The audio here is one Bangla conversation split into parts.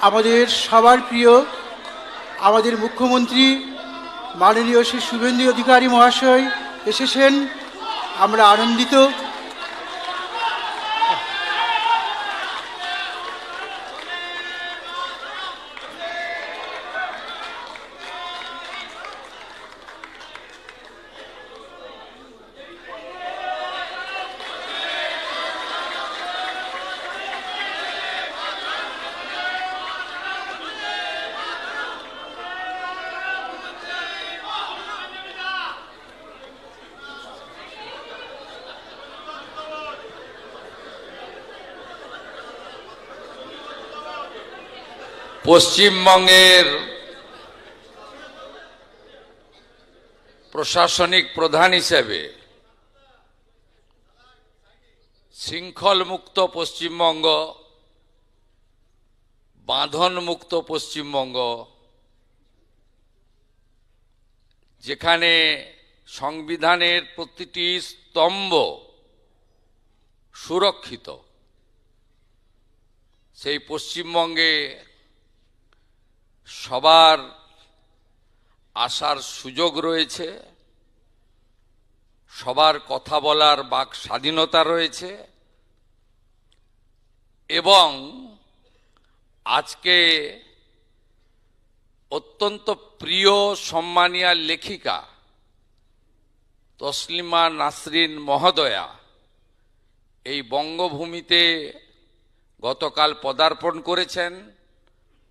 আমাদের সবার প্রিয় আমাদের মুখ্যমন্ত্রী মাননীয় শ্রী শুভেন্দু অধিকারী মহাশয় এসেছেন। আমরা আনন্দিত। পশ্চিমবঙ্গের প্রশাসনিক প্রধান হিসেবে শৃঙ্খলমুক্ত পশ্চিমবঙ্গ, বাঁধনমুক্ত পশ্চিমবঙ্গ, যেখানে সংবিধানের প্রতিটি স্তম্ভ সুরক্ষিত, সেই পশ্চিমবঙ্গে সবার আসার সুযোগ রয়েছে, সবার কথা বলার বাক স্বাধীনতা রয়েছে এবং আজকে অত্যন্ত প্রিয় সম্মানীয় লেখিকা তসলিমা নাসরিন মহোদয়া এই বঙ্গভূমিতে গতকাল পদার্পণ করেছেন,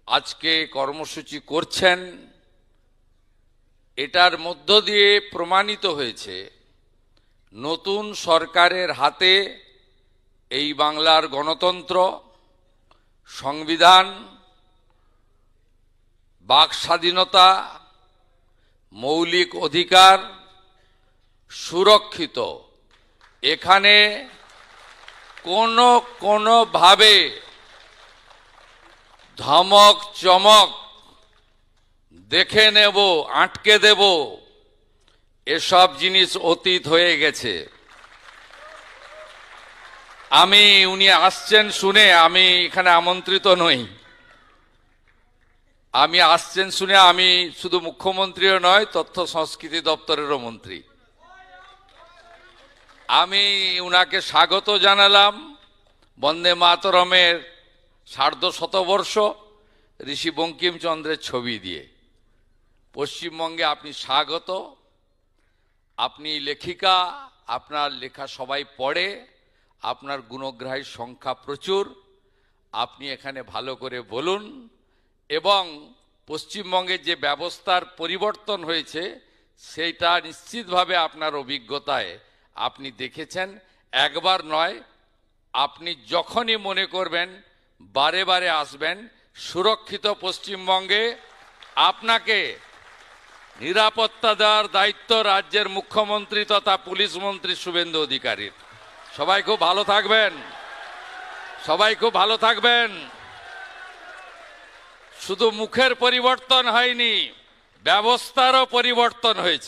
আজকে কর্মসূচি করছেন। এটার মধ্য দিয়ে প্রমাণিত হয়েছে নতুন সরকারের হাতে এই বাংলার গণতন্ত্র, সংবিধান, বাক স্বাধীনতা, মৌলিক অধিকার সুরক্ষিত। এখানে কোনোভাবে ধমক চমক, দেখে নেব, আটকে দেব, এসব জিনিস অতীত হয়ে গেছে। উনি আসছেন শুনে আমি এখানে আমন্ত্রিত নই। আসছেন শুনে আমি শুধু মুখ্যমন্ত্রীও নয়, তথ্য সংস্কৃতি দপ্তরেরও মন্ত্রী। আমি উনাকে স্বাগত জানালাম বন্দে মাতরমের সার্ধশতবর্ষ ঋষি বঙ্কিমচন্দ্রের ছবি দিয়ে। পশ্চিমবঙ্গে আপনি স্বাগত। আপনি লেখিকা, আপনার লেখা সবাই পড়ে, আপনার গুণগ্রাহীর সংখ্যা প্রচুর। আপনি এখানে ভালো করে বলুন এবং পশ্চিমবঙ্গে যে ব্যবস্থার পরিবর্তন হয়েছে সেইটা নিশ্চিতভাবে আপনার অভিজ্ঞতায় আপনি দেখেছেন। একবার নয়, আপনি যখনই মনে করবেন বারে বারে আসবেন। সুরক্ষিত পশ্চিমবঙ্গে আপনাকে নিরাপত্তা দেওয়ার দায়িত্ব রাজ্যের মুখ্যমন্ত্রী তথা পুলিশ মন্ত্রী শুভেন্দু অধিকারীর। সবাই খুব ভালো থাকবেন, সবাই খুব ভালো থাকবেন। শুধু মুখের পরিবর্তন হয়নি, ব্যবস্থারও পরিবর্তন হয়েছে।